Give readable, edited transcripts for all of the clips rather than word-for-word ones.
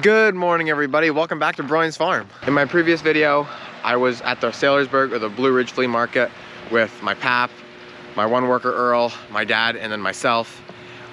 Good morning, everybody. Welcome back to Broyans Farm. In my previous video, I was at the Sailorsburg or the Blue Ridge Flea Market with my pap, my one worker Earl, my dad, and then myself.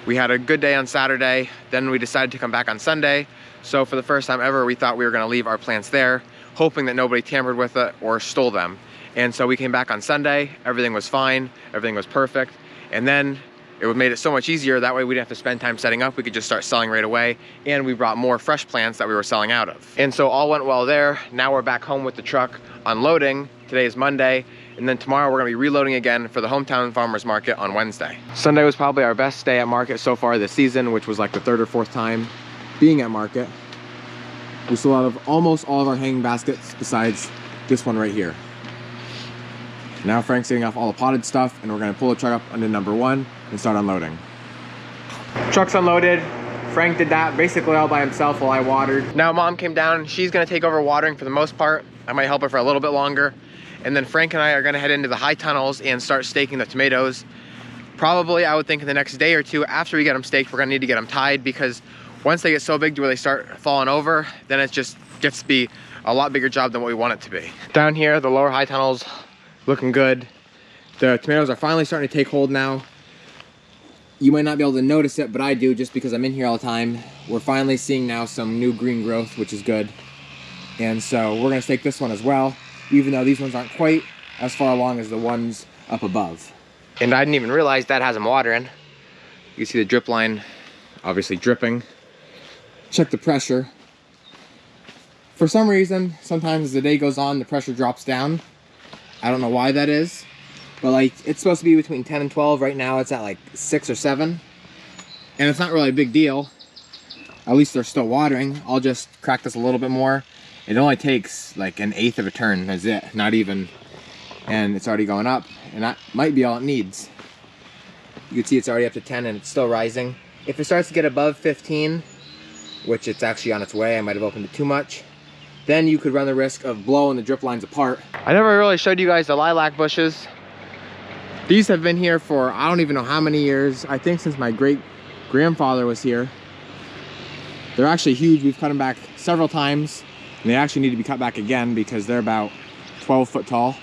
We had a good day on Saturday. Then we decided to come back on Sunday. So for the first time ever, we thought we were gonna leave our plants there, hoping that nobody tampered with it or stole them. And so we came back on Sunday. Everything was fine. Everything was perfect. And then it made it so much easier. That way we didn't have to spend time setting up. We could just start selling right away. And we brought more fresh plants that we were selling out of. And so all went well there. Now we're back home with the truck unloading. Today is Monday. And then tomorrow we're gonna be reloading again for the hometown farmers market on Wednesday. Sunday was probably our best day at market so far this season, which was like the third or fourth time being at market. We sold out of almost all of our hanging baskets besides this one right here. Now Frank's getting off all the potted stuff and we're gonna pull the truck up under number 1 and start unloading. Truck's unloaded. Frank did that basically all by himself while I watered. Now Mom came down. She's gonna take over watering for the most part. I might help her for a little bit longer. And then Frank and I are gonna head into the high tunnels and start staking the tomatoes. Probably, I would think in the next day or two after we get them staked, we're gonna need to get them tied, because once they get so big to where they start falling over, then it just gets to be a lot bigger job than what we want it to be. Down here, the lower high tunnels, looking good. The tomatoes are finally starting to take hold now. You might not be able to notice it, but I do, just because I'm in here all the time. We're finally seeing now some new green growth, which is good. And so we're gonna stake this one as well, even though these ones aren't quite as far along as the ones up above. And I didn't even realize that has them watering. You can see the drip line obviously dripping. Check the pressure. For some reason, sometimes as the day goes on, the pressure drops down. I don't know why that is, but like it's supposed to be between 10 and 12. Right now it's at like 6 or 7. And it's not really a big deal. At least they're still watering. I'll just crack this a little bit more. It only takes like 1/8 of a turn, that's it, not even. And it's already going up, and that might be all it needs. You can see it's already up to 10 and it's still rising. If it starts to get above 15, which it's actually on its way, I might have opened it too much, then you could run the risk of blowing the drip lines apart. I never really showed you guys the lilac bushes. These have been here for I don't even know how many years. I think since my great-grandfather was here. They're actually huge. We've cut them back several times, and they actually need to be cut back again because they're about 12 foot tall.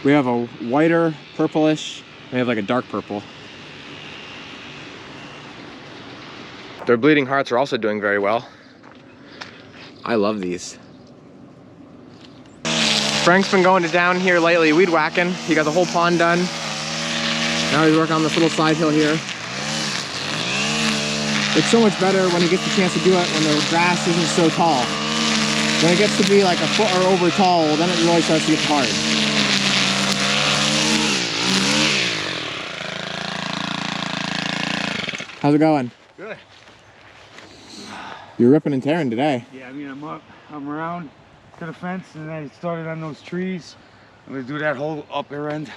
We have a whiter, purplish, and we have like a dark purple. Their bleeding hearts are also doing very well. I love these. Frank's been going to down here lately, weed whacking. He got the whole pond done. Now he's working on this little side hill here. It's so much better when he gets the chance to do it when the grass isn't so tall. When it gets to be like a foot or over tall, then it really starts to get hard. How's it going? Good. You're ripping and tearing today. Yeah, I mean, I'm around to the fence, and then I started on those trees. I'm gonna do that whole upper end.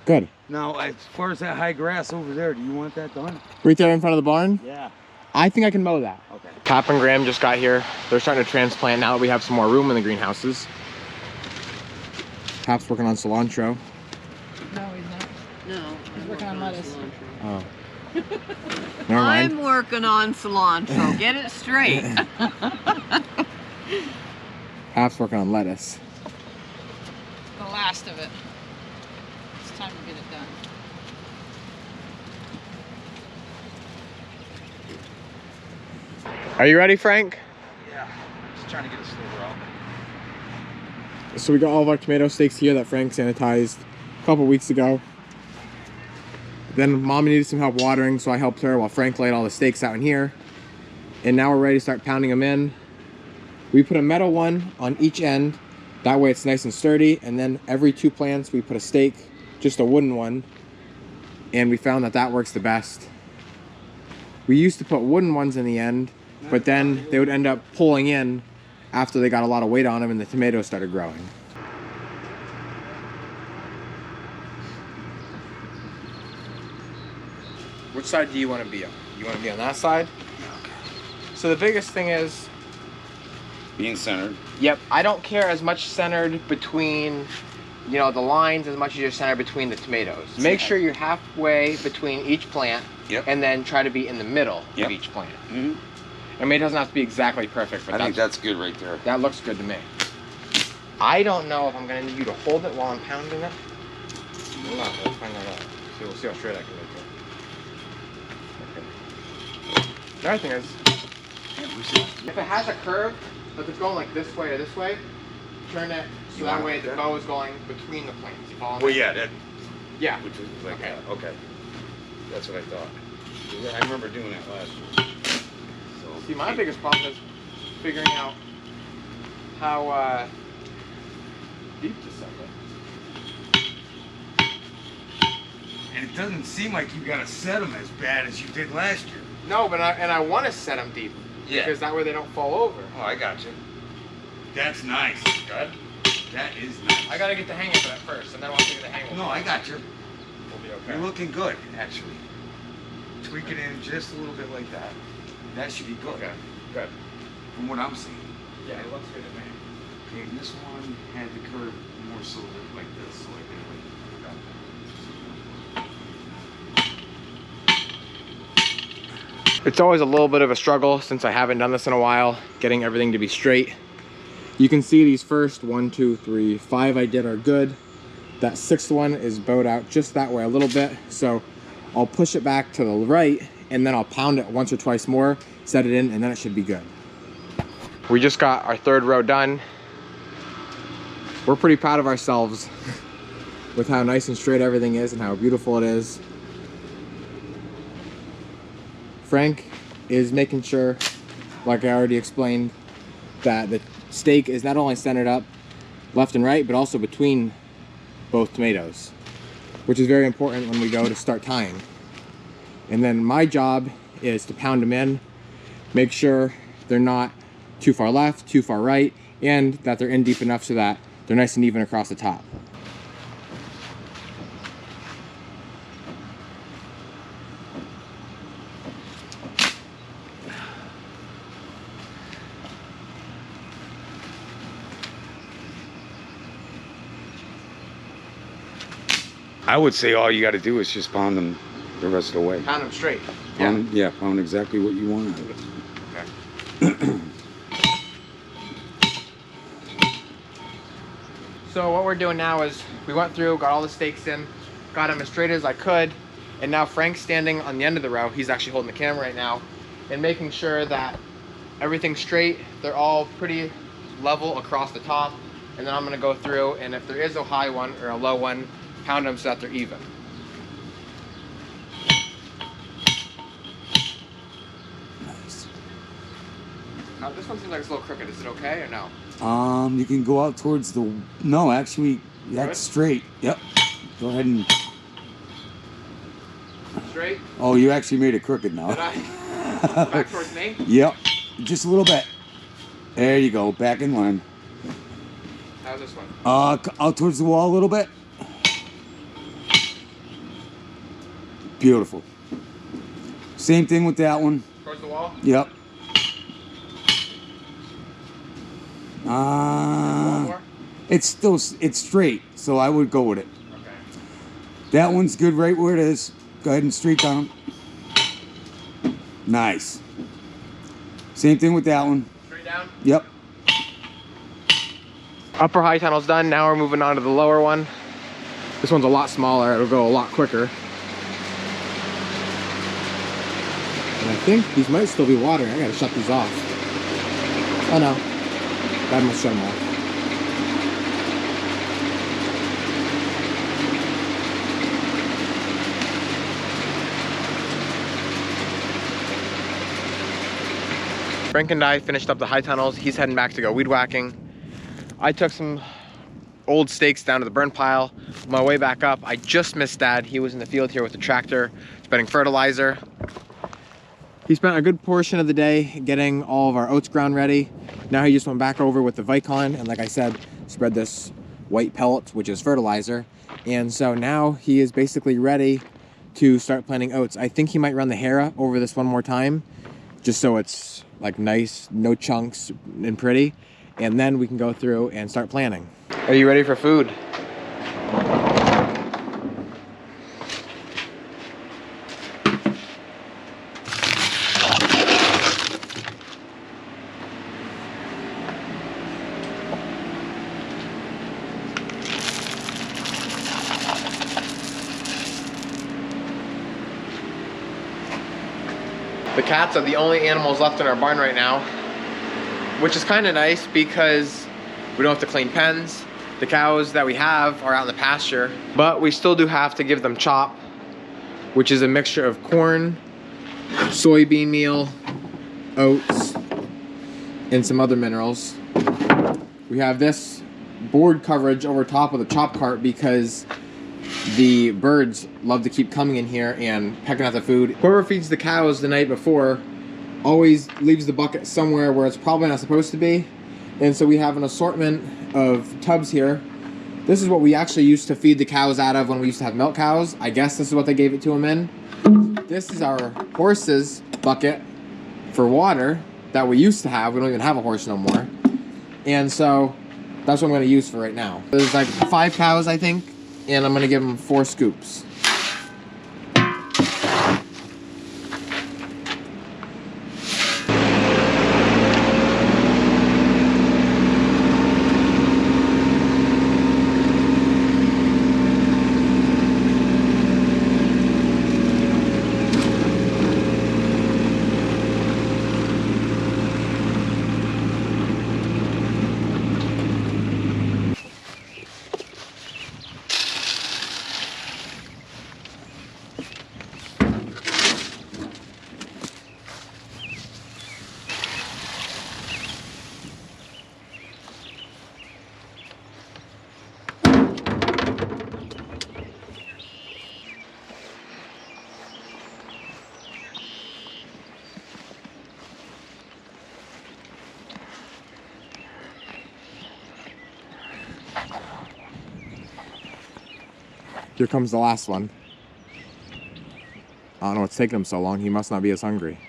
Good. Now, as far as that high grass over there, do you want that done? Right there in front of the barn? Yeah. I think I can mow that. Okay. Pap and Graham just got here. They're starting to transplant now that we have some more room in the greenhouses. Pap's working on cilantro. No, he's not. No, He's working on lettuce. Oh. Never mind. I'm working on cilantro. Get it straight. Pap's working on lettuce. The last of it. It's time to get it done. Are you ready, Frank? Yeah. Just trying to get a sliver out. So we got all of our tomato stakes here that Frank sanitized a couple weeks ago. Then Mom needed some help watering, so I helped her while Frank laid all the stakes out in here. And now we're ready to start pounding them in. We put a metal one on each end. That way it's nice and sturdy. And then every 2 plants we put a stake, just a wooden one. And we found that that works the best. We used to put wooden ones in the end, but then they would end up pulling in after they got a lot of weight on them and the tomatoes started growing. Which side do you want to be on? You want to be on that side? Okay. So the biggest thing is... Being centered. Yep, I don't care as much centered between, you know, the lines as much as you're centered between the tomatoes. Make sure you're halfway between each plant. Yep. And then try to be in the middle Yep. of each plant. Mm-hmm. I mean, it doesn't have to be exactly perfect, but I think that's good right there. that looks good to me. I don't know if I'm gonna need you to hold it while I'm pounding it. Hold on, let's find that out. We'll see how straight I can make it. Okay. The other thing is, if it has a curve, if it's going like this way or this way, turn it so that way the bow is going between the planes. You follow me? Well, yeah, that. Yeah. Which is like Okay. that. Okay. That's what I thought. I remember doing that last year. So, See, my biggest problem is figuring out how deep to set it. and it doesn't seem like you gotta set them as bad as you did last year. No, but I want to set them deep. Yeah. Because that way they don't fall over. Oh, I got you. That's nice. Good. That is nice. I gotta get the hang of it first, and then once I get the hang of it, No, I got you. we'll be okay. You're looking good, actually. Tweak it in just a little bit like that. That should be good. Okay. Good. From what I'm seeing. Yeah, it looks good to me. Okay, this one had the curve more so like this, so like It's always a little bit of a struggle since I haven't done this in a while, getting everything to be straight. You can see these first 1, 2, 3, 5 I did are good. That 6th one is bowed out just that way a little bit. So I'll push it back to the right and then I'll pound it once or twice more, set it in, and then it should be good. We just got our 3rd row done. We're pretty proud of ourselves with how nice and straight everything is and how beautiful it is. Frank is making sure, like I already explained, that the steak is not only centered up left and right, but also between both tomatoes, which is very important when we go to start tying. And then my job is to pound them in, make sure they're not too far left, too far right, and that they're in deep enough so that they're nice and even across the top. I would say all you got to do is just pound them the rest of the way. Pound them straight. Pound, yeah, pound exactly what you want out of it. Okay. So what we're doing now is we went through, got all the steaks in, got them as straight as I could, and now Frank's standing on the end of the row. He's actually holding the camera right now and making sure that everything's straight. They're all pretty level across the top, and then I'm gonna go through, and if there is a high one or a low one, pound them so that they're even. Nice. Now this one seems like it's a little crooked. Is it okay or no? You can go out towards the. No, actually, that's Good? straight. Yep. Go ahead and. Straight? Oh, you actually made it crooked now. Did I? Back towards me? Yep. Just a little bit. There you go. Back in line. How's this one? Out towards the wall a little bit. Beautiful. Same thing with that one. Towards the wall? Yep. One more? It's straight, so I would go with it. Okay. That one's good right where it is. Go ahead and straight down. Nice. Same thing with that one. Straight down? Yep. Upper high tunnel's done. Now we're moving on to the lower one. This one's a lot smaller. It'll go a lot quicker. And I think these might still be watering. I gotta shut these off. Oh no. I must shut them off. Frank and I finished up the high tunnels. He's heading back to go weed whacking. I took some old steaks down to the burn pile. On my way back up, I just missed Dad. He was in the field here with the tractor, spreading fertilizer. He spent a good portion of the day getting all of our oats ground ready. Now he just went back over with the Vicon and, like I said, spread this white pellet, which is fertilizer. And so now he is basically ready to start planting oats. I think he might run the Hera over this one more time, just so it's like nice, no chunks and pretty. And then we can go through and start planting. Are you ready for food? The cats are the only animals left in our barn right now, which is kind of nice because we don't have to clean pens. The cows that we have are out in the pasture, but we still do have to give them chop, which is a mixture of corn, soybean meal, oats, and some other minerals. We have this board coverage over top of the chop cart because the birds love to keep coming in here and pecking at the food. Whoever feeds the cows the night before always leaves the bucket somewhere where it's probably not supposed to be. And so we have an assortment of tubs here. This is what we actually used to feed the cows out of when we used to have milk cows. I guess this is what they gave it to them in. This is our horse's bucket for water that we used to have. We don't even have a horse no more. And so that's what I'm going to use for right now. There's like 5 cows, I think, and I'm going to give them 4 scoops. Here comes the last one. I don't know what's taking him so long. He must not be as hungry.